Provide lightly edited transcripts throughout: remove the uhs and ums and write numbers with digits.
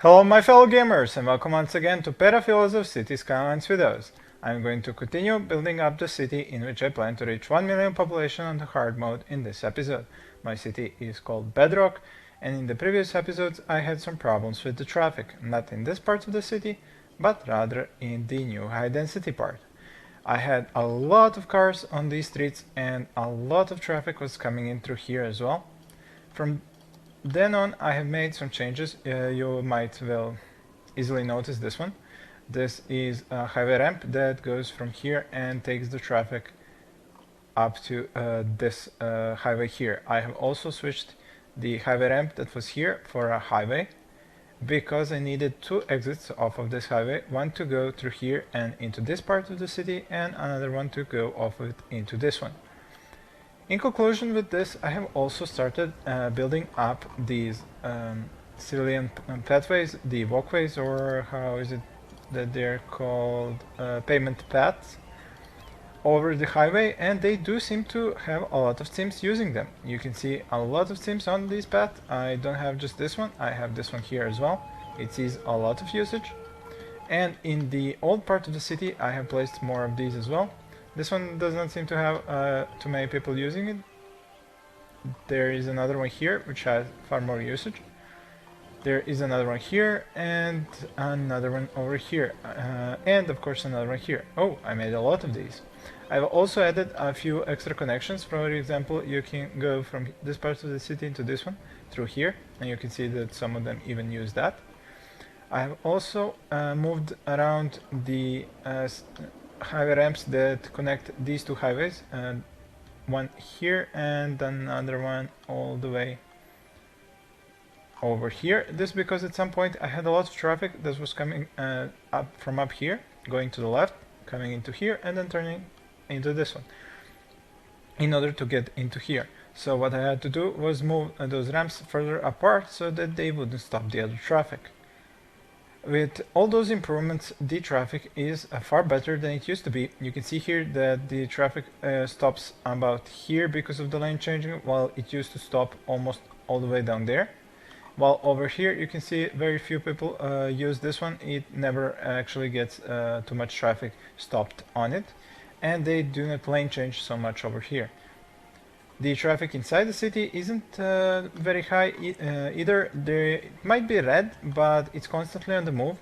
Hello my fellow gamers and welcome once again to Perafilozof City Skylines videos. I'm going to continue building up the city in which I plan to reach 1 million population on the hard mode in this episode. My city is called Bedrock, and in the previous episodes I had some problems with the traffic, not in this part of the city, but rather in the new high density part. I had a lot of cars on these streets and a lot of traffic was coming in through here as well. From then on, I have made some changes. You might well easily notice this one. This is a highway ramp that goes from here and takes the traffic up to this highway here. I have also switched the highway ramp that was here for a highway because I needed two exits off of this highway, one to go through here and into this part of the city and another one to go off of it into this one. In conclusion with this, I have also started building up these civilian pathways, the walkways, or how is it that they're called, pavement paths, over the highway, and they do seem to have a lot of Cims using them. You can see a lot of Cims on this path. I don't have just this one, I have this one here as well. It sees a lot of usage. And in the old part of the city, I have placed more of these as well. This one does not seem to have too many people using it. There is another one here which has far more usage. There is another one here and another one over here, and of course another one here. Oh, I made a lot of these. I've also added a few extra connections. For example, you can go from this part of the city into this one through here, and you can see that some of them even use that. I have also moved around the highway ramps that connect these two highways, one here and another one all the way over here. This because at some point I had a lot of traffic that was coming up from up here, going to the left, coming into here and then turning into this one in order to get into here. So what I had to do was move those ramps further apart so that they wouldn't stop the other traffic. With all those improvements, the traffic is far better than it used to be. You can see here that the traffic stops about here because of the lane changing, while it used to stop almost all the way down there. While over here you can see very few people use this one. It never actually gets too much traffic stopped on it, and they do not lane change so much over here. The traffic inside the city isn't very high either. It might be red, but it's constantly on the move.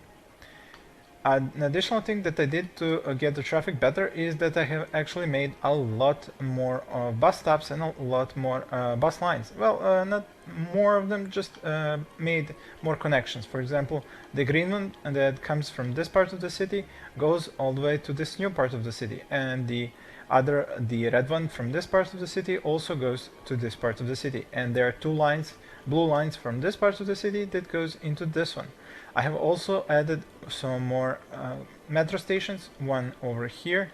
An additional thing that I did to get the traffic better is that I have actually made a lot more bus stops and a lot more bus lines. Well, not more of them, just made more connections. For example, the green one that comes from this part of the city goes all the way to this new part of the city, and the red one from this part of the city also goes to this part of the city. And there are two lines, blue lines from this part of the city that goes into this one. I have also added some more metro stations, one over here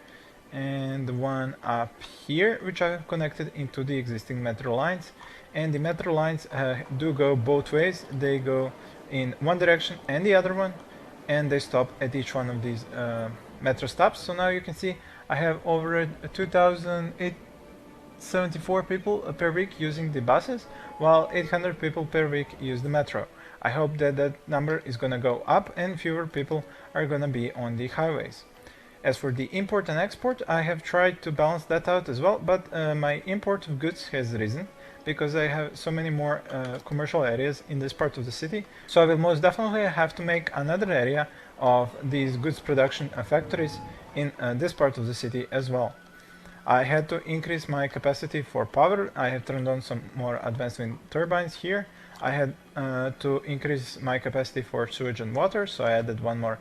and one up here, which I have connected into the existing metro lines. And the metro lines do go both ways. They go in one direction and the other one, and they stop at each one of these metro stops. So now you can see I have over 2,874 people per week using the buses, while 800 people per week use the metro. I hope that that number is gonna go up and fewer people are gonna be on the highways. As for the import and export, I have tried to balance that out as well, but my import of goods has risen because I have so many more commercial areas in this part of the city. So I will most definitely have to make another area of these goods production factories in this part of the city as well. I had to increase my capacity for power. I have turned on some more advanced wind turbines here. I had to increase my capacity for sewage and water, so I added one more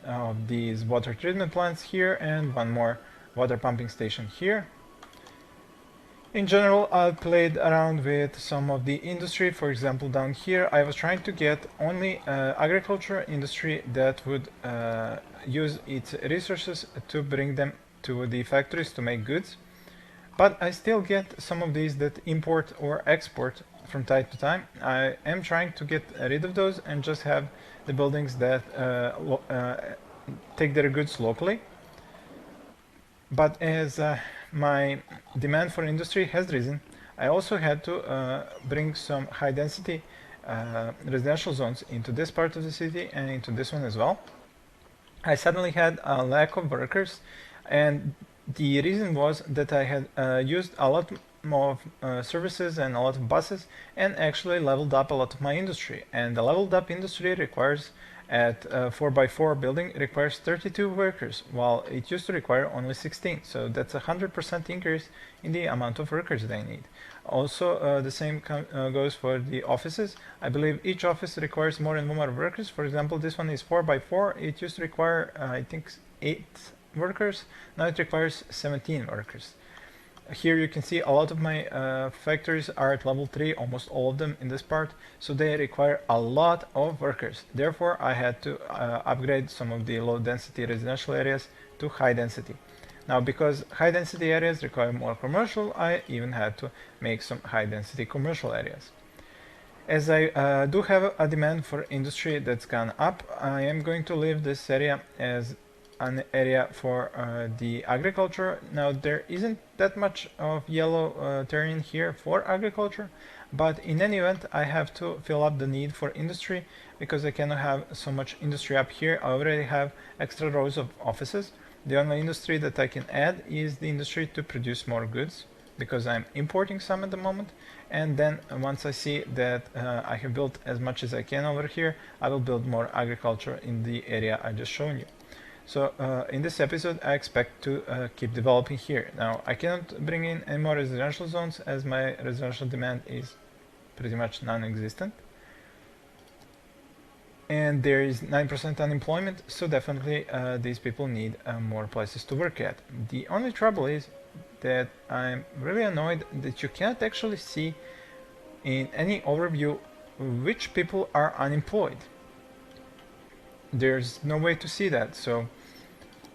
of these water treatment plants here and one more water pumping station here. In general, I played around with some of the industry. For example, down here I was trying to get only agriculture industry that would use its resources to bring them to the factories to make goods. But I still get some of these that import or export from time to time. I am trying to get rid of those and just have the buildings that take their goods locally. But as my demand for industry has risen, I also had to bring some high density residential zones into this part of the city and into this one as well, I suddenly had a lack of workers, and the reason was that I had used a lot more services and a lot of buses, and actually leveled up a lot of my industry. And the leveled up industry requires, at 4x4 building, requires 32 workers, while it used to require only 16. So that's a 100% increase in the amount of workers they need. Also, the same goes for the offices. I believe each office requires more and more workers. For example, this one is 4x4. It used to require, I think, 8 workers. Now it requires 17 workers. Here you can see a lot of my factories are at level 3, almost all of them in this part, so they require a lot of workers. Therefore, I had to upgrade some of the low density residential areas to high density. Now, because high density areas require more commercial, I even had to make some high density commercial areas. As I do have a demand for industry that's gone up, I am going to leave this area as an area for the agriculture. Now, there isn't that much of yellow terrain here for agriculture, but in any event, I have to fill up the need for industry because I cannot have so much industry up here. I already have extra rows of offices. The only industry that I can add is the industry to produce more goods, because I'm importing some at the moment. And then once I see that I have built as much as I can over here, I will build more agriculture in the area I just shown you. So in this episode, I expect to keep developing here. Now, I cannot bring in any more residential zones as my residential demand is pretty much non-existent. And there is 9% unemployment, so definitely these people need more places to work at. The only trouble is that I'm really annoyed that you can't actually see in any overview which people are unemployed. There's no way to see that, so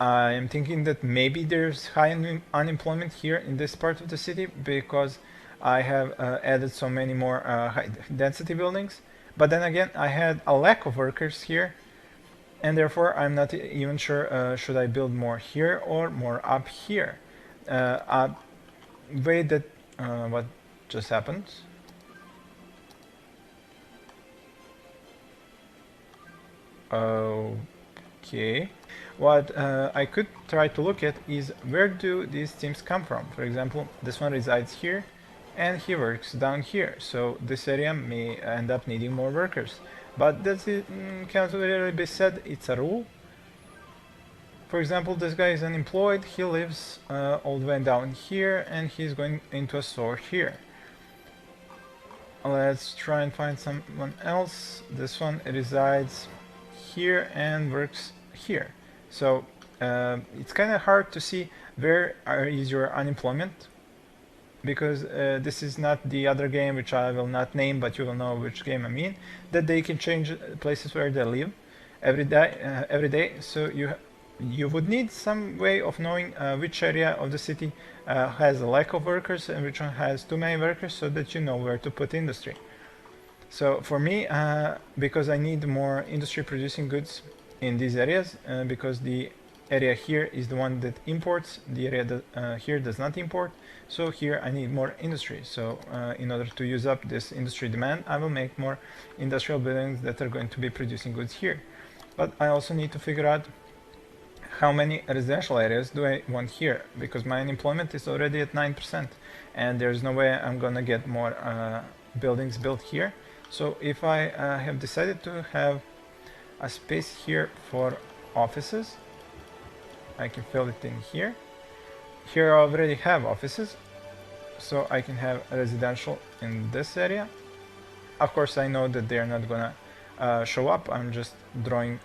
I am thinking that maybe there's high unemployment here in this part of the city because I have added so many more high density buildings. But then again, I had a lack of workers here, and therefore I'm not even sure should I build more here or more up here. Wait, that what just happened? Okay. What I could try to look at is where do these teams come from. For example, this one resides here, and he works down here, so this area may end up needing more workers. But that cannot really be said, it's a rule. For example, this guy is unemployed, he lives all the way down here, and he's going into a store here. Let's try and find someone else. This one resides here and works here. So it's kind of hard to see where is your unemployment, because this is not the other game, which I will not name, but you will know which game I mean, that they can change places where they live every day. So you would need some way of knowing which area of the city has a lack of workers and which one has too many workers, so that you know where to put industry. So for me, because I need more industry producing goods in these areas, because the area here is the one that imports, the area that here does not import, so here I need more industry. So in order to use up this industry demand, I will make more industrial buildings that are going to be producing goods here. But I also need to figure out how many residential areas do I want here, because my unemployment is already at 9%, and there's no way I'm gonna get more buildings built here. So if I have decided to have a space here for offices, I can fill it in here. Here I already have offices, so I can have residential in this area. Of course, I know that they are not gonna show up. I'm just drawing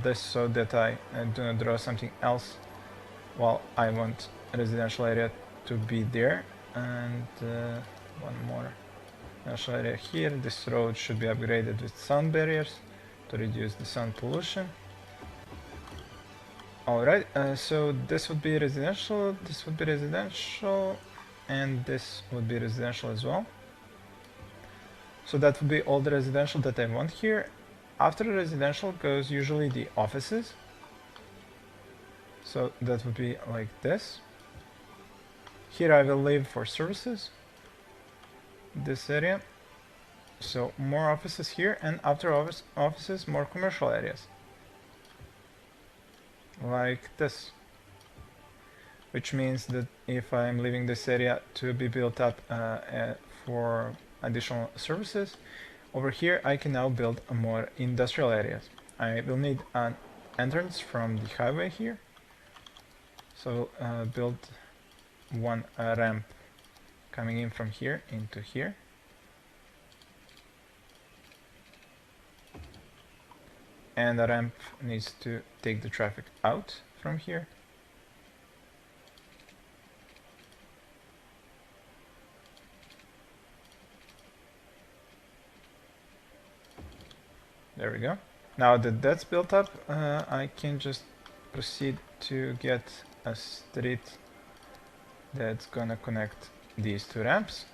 this so that I do not draw something else while I want a residential area to be there. And one more residential area here. This road should be upgraded with sound barriers to reduce the sound pollution. Alright, so this would be residential, this would be residential, and this would be residential as well. So that would be all the residential that I want here. After residential goes usually the offices. So that would be like this. Here I will leave for services, this area. So more offices here, and after offices, more commercial areas. Like this. Which means that if I'm leaving this area to be built up for additional services, over here I can now build more industrial areas. I will need an entrance from the highway here. So build one ramp coming in from here into here. And the ramp needs to take the traffic out from here. There we go. Now that that's built up, I can just proceed to get a street that's gonna connect these two ramps.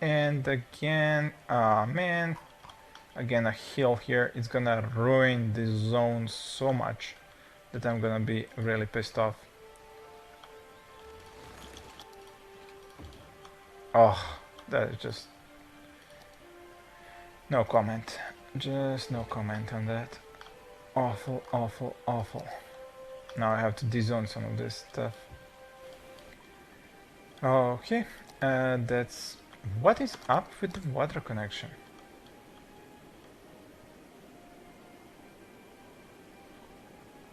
And again, man, again a hill here is gonna ruin this zone so much that I'm gonna be really pissed off. Oh, that is just no comment. Just no comment on that. Awful, awful, awful. Now I have to dezone some of this stuff. Okay, that's... What is up with the water connection?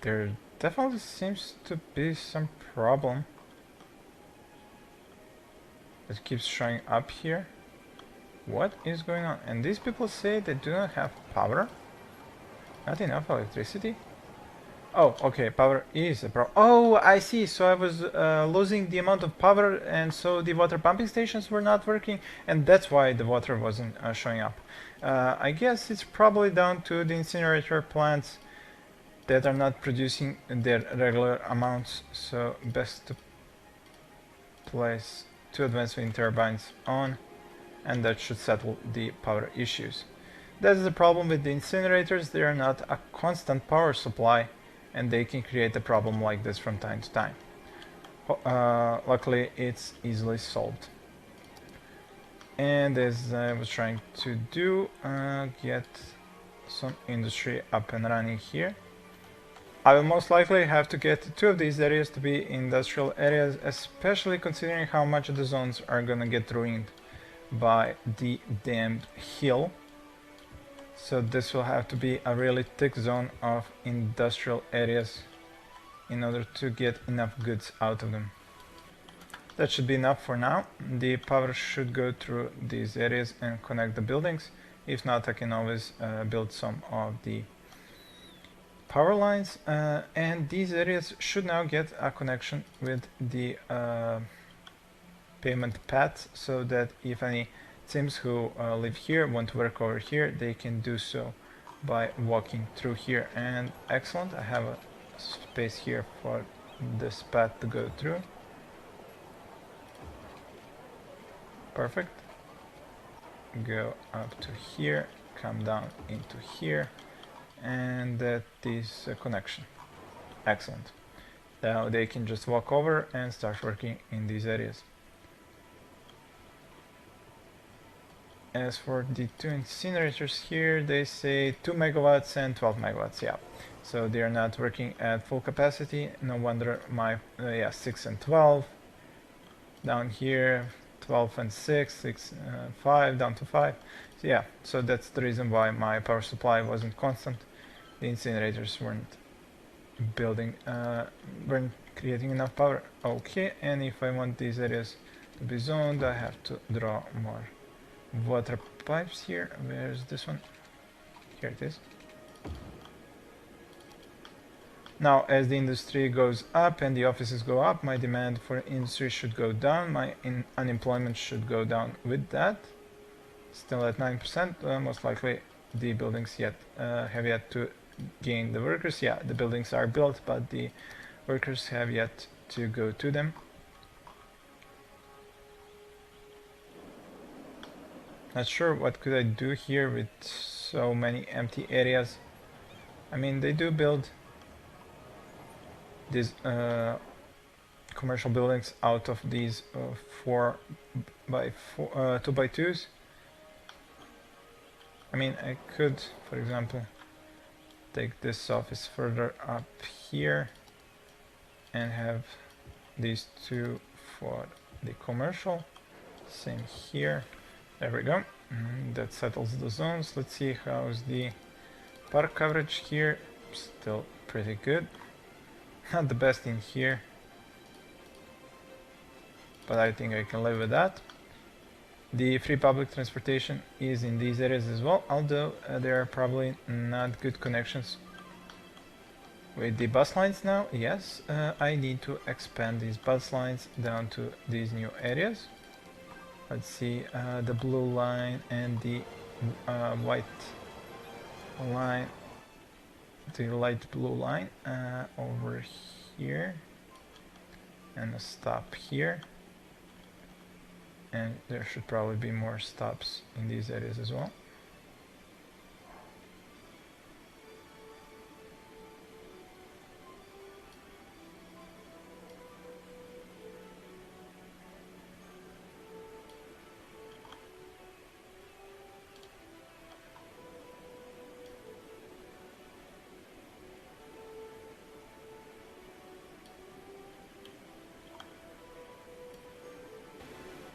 There definitely seems to be some problem that keeps showing up here. What is going on? And these people say they do not have power? Not enough electricity? Oh, okay, power is a problem. Oh, I see. So I was losing the amount of power, and so the water pumping stations were not working, and that's why the water wasn't showing up. I guess it's probably down to the incinerator plants that are not producing their regular amounts, so best to place 2 advanced wind turbines on, and that should settle the power issues. That's the problem with the incinerators. They are not a constant power supply, and they can create a problem like this from time to time. Luckily, it's easily solved. And as I was trying to do, get some industry up and running here. I will most likely have to get 2 of these areas to be industrial areas, especially considering how much the zones are gonna get ruined by the damned hill. So this will have to be a really thick zone of industrial areas in order to get enough goods out of them. That should be enough for now. The power should go through these areas and connect the buildings. If not, I can always build some of the power lines, and these areas should now get a connection with the payment paths, so that if any Cims who live here want to work over here, they can do so by walking through here. And excellent, I have a space here for this path to go through. Perfect. Go up to here, come down into here, and that is a connection. Excellent. Now they can just walk over and start working in these areas. As for the 2 incinerators here, they say 2 megawatts and 12 megawatts, yeah. So they are not working at full capacity. No wonder my, 6 and 12. Down here, 12 and 6, 5, down to 5. So yeah, so that's the reason why my power supply wasn't constant. The incinerators weren't weren't creating enough power. Okay, and if I want these areas to be zoned, I have to draw more water pipes here. Where's this one? Here it is. Now, as the industry goes up and the offices go up, my demand for industry should go down. My unemployment should go down with that. Still at 9%. Most likely the buildings have yet to gain the workers. Yeah, the buildings are built, but the workers have yet to go to them. Not sure what could I do here with so many empty areas. I mean, they do build these commercial buildings out of these 2x2s. I mean, I could, for example, take this office further up here and have these two for the commercial. Same here. There we go. That settles the zones. Let's see how's the park coverage here. Still pretty good. Not the best in here, but I think I can live with that. The free public transportation is in these areas as well, although there are probably not good connections with the bus lines now. Yes, I need to expand these bus lines down to these new areas. Let's see, the blue line and the white line, the light blue line over here, and a stop here. And there should probably be more stops in these areas as well.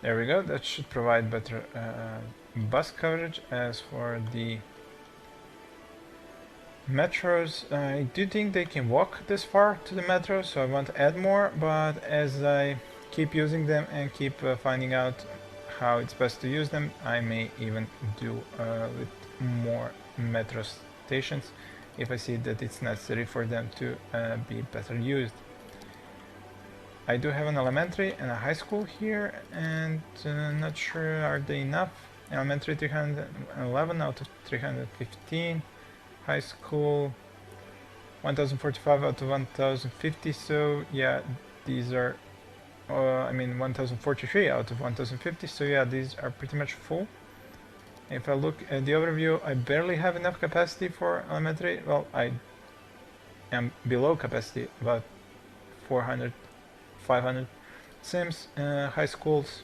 There we go, that should provide better bus coverage. As for the metros, I do think they can walk this far to the metro, so I want to add more, but as I keep using them and keep finding out how it's best to use them, I may even do with more metro stations if I see that it's necessary for them to be better used. I do have an elementary and a high school here, and not sure are they enough. Elementary 311 out of 315, high school 1045 out of 1050, so yeah, these are, I mean 1043 out of 1050, so yeah, these are pretty much full. If I look at the overview, I barely have enough capacity for elementary. Well, I am below capacity, about 400, 500. Cims, high schools,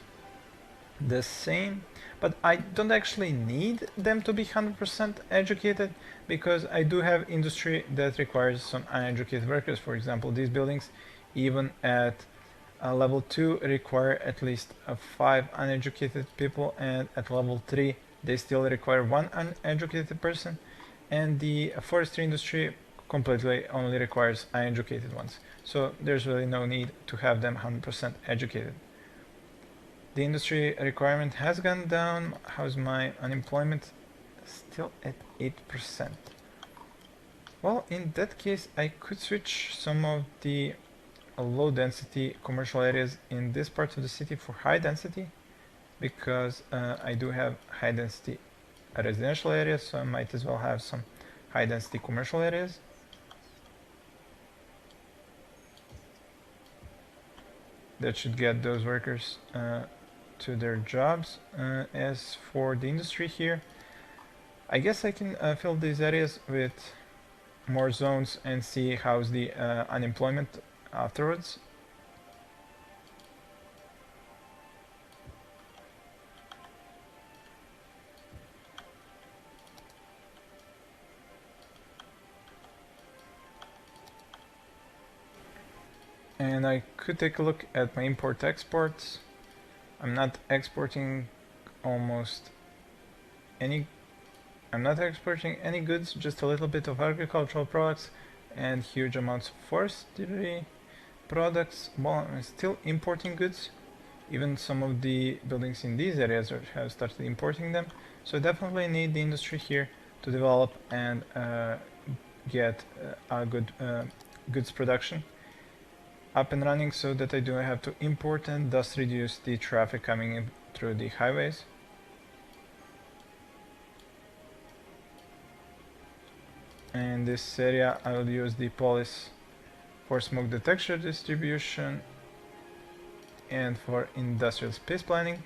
the same, but I don't actually need them to be 100% educated, because I do have industry that requires some uneducated workers. For example, these buildings, even at level 2, require at least 5 uneducated people, and at level 3 they still require 1 uneducated person, and the forestry industry completely only requires uneducated ones. So there's really no need to have them 100% educated. The industry requirement has gone down. How's my unemployment? Still at 8%. Well, in that case, I could switch some of the low density commercial areas in this part of the city for high density, because I do have high density residential areas, so I might as well have some high density commercial areas. That should get those workers to their jobs. As for the industry here, I guess I can fill these areas with more zones and see how's the unemployment afterwards. And I could take a look at my import-exports. I'm not exporting almost any... I'm not exporting any goods, just a little bit of agricultural products and huge amounts of forestry products. Well, I'm still importing goods. Even some of the buildings in these areas have started importing them. So definitely need the industry here to develop and get a good goods production up and running, so that I don't have to import and thus reduce the traffic coming in through the highways. In this area I will use the police for smoke detection distribution and for industrial space planning.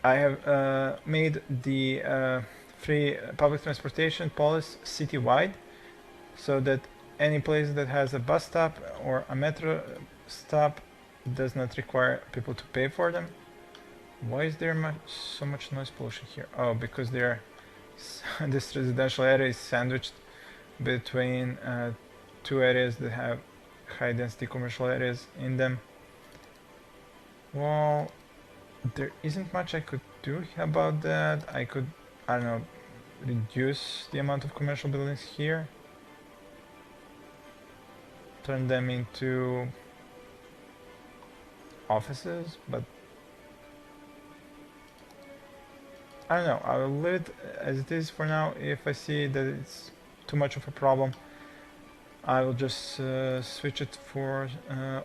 I have made the free public transportation policy citywide. so that any place that has a bus stop or a metro stop does not require people to pay for them. Why is there so much noise pollution here? Oh, because this residential area is sandwiched between two areas that have high density commercial areas in them. Well, there isn't much I could do about that. I could, I don't know, reduce the amount of commercial buildings here, turn them into offices, but I don't know, I will leave it as it is for now. If I see that it's too much of a problem, I will just switch it for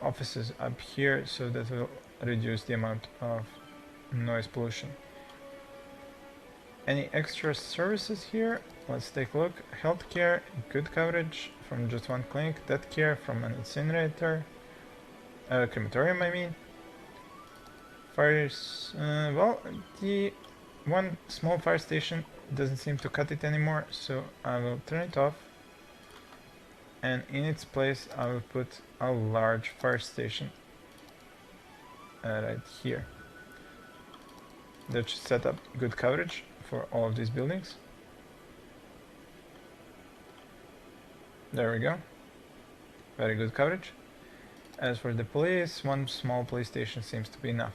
offices up here, so that will reduce the amount of noise pollution. Any extra services here? Let's take a look. Healthcare, good coverage from just one clinic. Death care from an incinerator, crematorium I mean. Fires, well, the one small fire station doesn't seem to cut it anymore, so I will turn it off, and in its place I will put a large fire station right here. That should set up good coverage for all of these buildings. There we go. Very good coverage. As for the police, one small police station seems to be enough.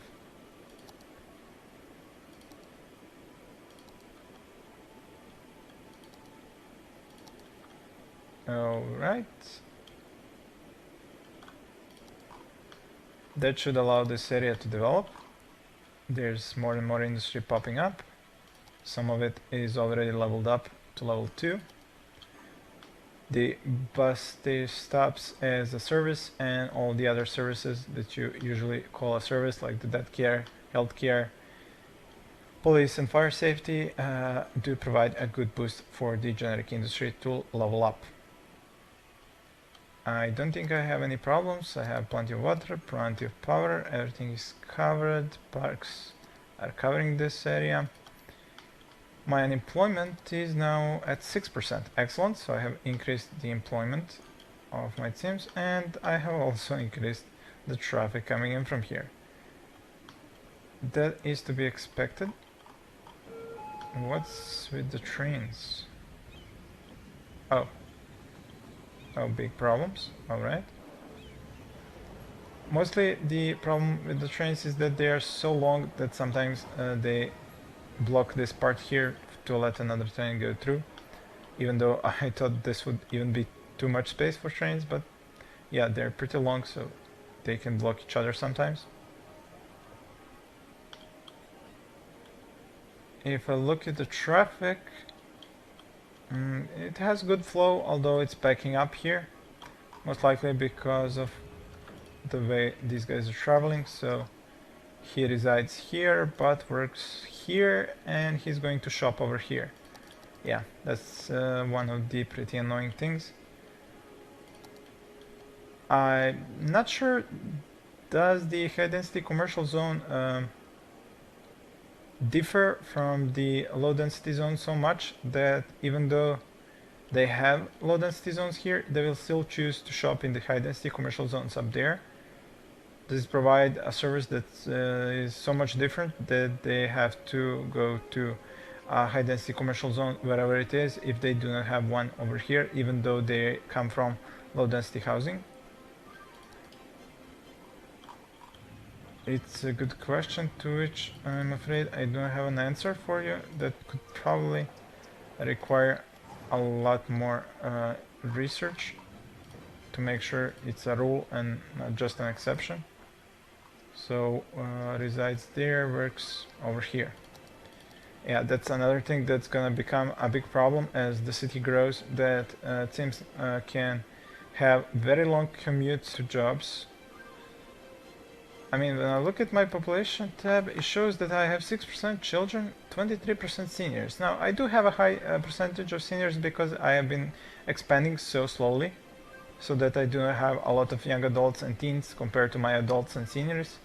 Alright. That should allow this area to develop. There's more and more industry popping up. Some of it is already leveled up to level 2. The bus stops as a service, and all the other services that you usually call a service, like the death care, health care, police and fire safety, do provide a good boost for the generic industry to level up. I don't think I have any problems. I have plenty of water, plenty of power, everything is covered. Parks are covering this area. My unemployment is now at 6%. Excellent, so I have increased the employment of my Cims, and I have also increased the traffic coming in from here. That is to be expected. What's with the trains? Oh, big problems. Alright. Mostly the problem with the trains is that they are so long that sometimes they block this part here to let another train go through, even though I thought this would even be too much space for trains, but yeah, they're pretty long, so they can block each other sometimes. If I look at the traffic, it has good flow, although it's backing up here, most likely because of the way these guys are traveling. So he resides here but works here, and he's going to shop over here. Yeah, that's one of the pretty annoying things. I'm not sure, does the high density commercial zone differ from the low density zone so much that even though they have low density zones here, they will still choose to shop in the high density commercial zones up there? Does it provide a service that is so much different that they have to go to a high density commercial zone wherever it is if they do not have one over here, even though they come from low density housing? It's a good question to which I'm afraid I don't have an answer for you. That could probably require a lot more research to make sure it's a rule and not just an exception. So resides there, works over here. Yeah, that's another thing that's gonna become a big problem as the city grows, that Cims can have very long commutes to jobs. I mean, when I look at my population tab, it shows that I have 6% children, 23% seniors. Now, I do have a high percentage of seniors because I have been expanding so slowly, so that I do not have a lot of young adults and teens compared to my adults and seniors.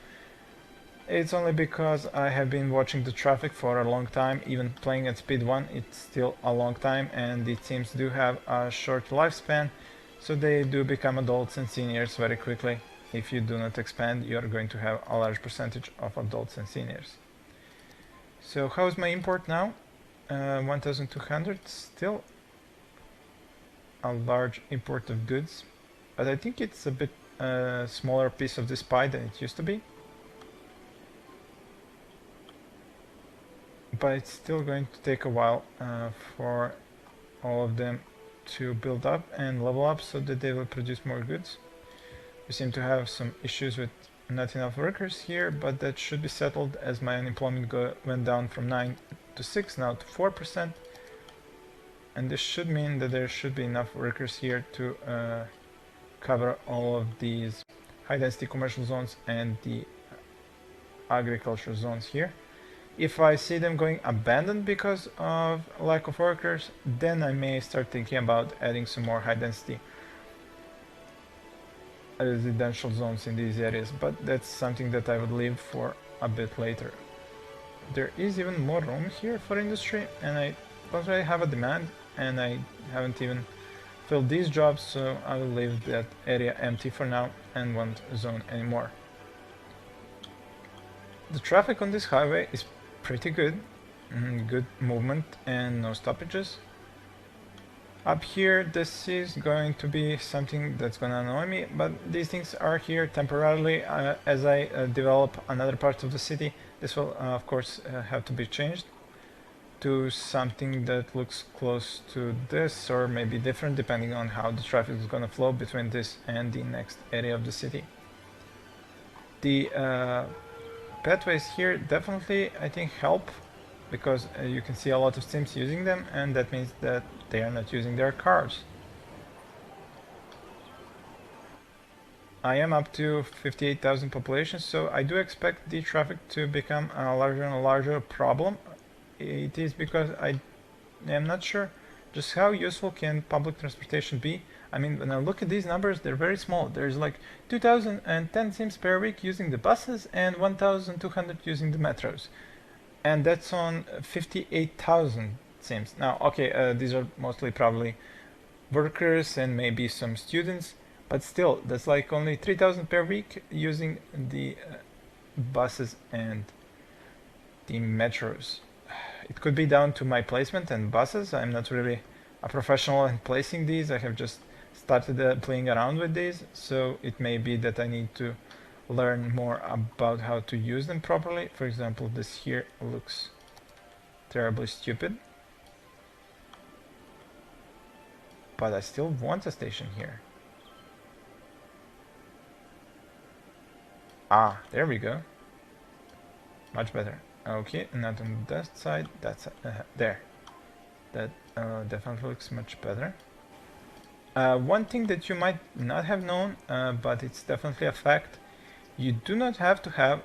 It's only because I have been watching the traffic for a long time. Even playing at speed 1, it's still a long time, and the Cims do have a short lifespan, so they do become adults and seniors very quickly. If you do not expand, you are going to have a large percentage of adults and seniors. So how's my import now? 1200, still a large import of goods, but I think it's a bit smaller piece of this pie than it used to be. But it's still going to take a while for all of them to build up and level up so that they will produce more goods. We seem to have some issues with not enough workers here, but that should be settled as my unemployment went down from 9 to 6 now to 4%, and this should mean that there should be enough workers here to cover all of these high density commercial zones and the agriculture zones here. If I see them going abandoned because of lack of workers, then I may start thinking about adding some more high density residential zones in these areas, but that's something that I would leave for a bit later. There is even more room here for industry, and I don't really have a demand, and I haven't even filled these jobs, so I will leave that area empty for now and won't zone anymore. The traffic on this highway is pretty good, good movement and no stoppages. Up here, this is going to be something that's gonna annoy me, but these things are here temporarily. As I develop another part of the city, this will of course have to be changed to something that looks close to this, or maybe different depending on how the traffic is gonna flow between this and the next area of the city. The pathways here definitely, I think, help, because you can see a lot of Sims using them, and that means that they are not using their cars. I am up to 58,000 population, so I do expect the traffic to become a larger and larger problem. It is because I am not sure just how useful can public transportation be. I mean, when I look at these numbers, they're very small. There's like 2,010 Sims per week using the buses and 1,200 using the metros. And that's on 58,000 Sims. Now, okay, these are mostly probably workers and maybe some students, but still, that's like only 3,000 per week using the buses and the metros. It could be down to my placement and buses. I'm not really a professional in placing these. I have just started playing around with these, so it may be that I need to learn more about how to use them properly. For example, this here looks terribly stupid, but I still want a station here. Ah, there we go. Much better. Okay, not on that side, that's there. That definitely looks much better. One thing that you might not have known, but it's definitely a fact, you do not have to have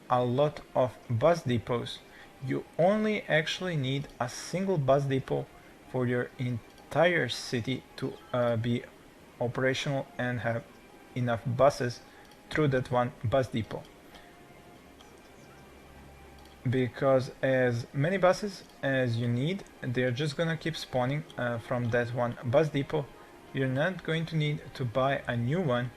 a lot of bus depots. You only actually need a single bus depot for your entire city to be operational and have enough buses through that one bus depot. Because as many buses as you need, they're just gonna keep spawning from that one bus depot. You're not going to need to buy a new one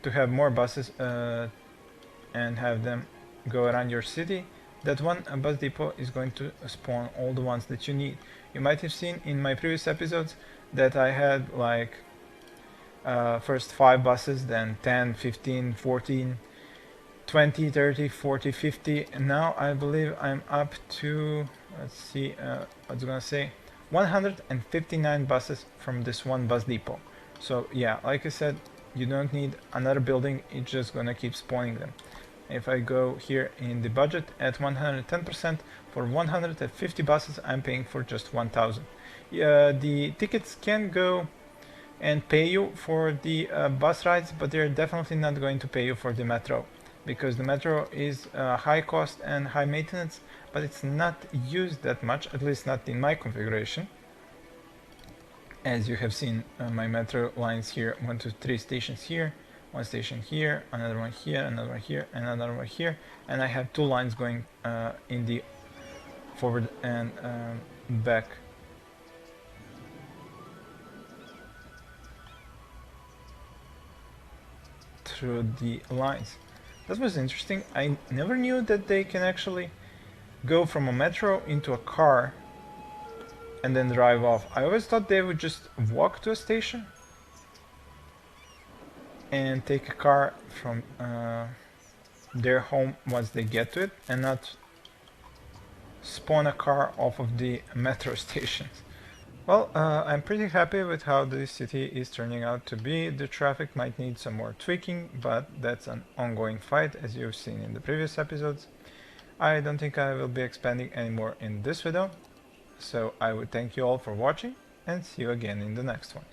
to have more buses and have them go around your city. That one bus depot is going to spawn all the ones that you need. You might have seen in my previous episodes that I had like first 5 buses, then 10, 15, 14, 20, 30, 40, 50, and now I believe I'm up to, let's see, what's gonna say, 159 buses from this one bus depot. So yeah, like I said, you don't need another building, it's just gonna keep spawning them. If I go here in the budget at 110%, for 150 buses I'm paying for just 1,000. The tickets can go and pay you for the bus rides, but they're definitely not going to pay you for the metro, because the metro is high cost and high maintenance, but it's not used that much, at least not in my configuration. As you have seen, my metro lines here, 1 to 3 stations here, one station here, another one here, another one here, and another one here, and I have two lines going in the forward and back. Through the lines. That was interesting. I never knew that they can actually go from a metro into a car and then drive off. I always thought they would just walk to a station and take a car from their home once they get to it, and not spawn a car off of the metro stations. Well, I'm pretty happy with how this city is turning out to be. The traffic might need some more tweaking, but that's an ongoing fight, as you've seen in the previous episodes. I don't think I will be expanding anymore in this video, so I would thank you all for watching and see you again in the next one.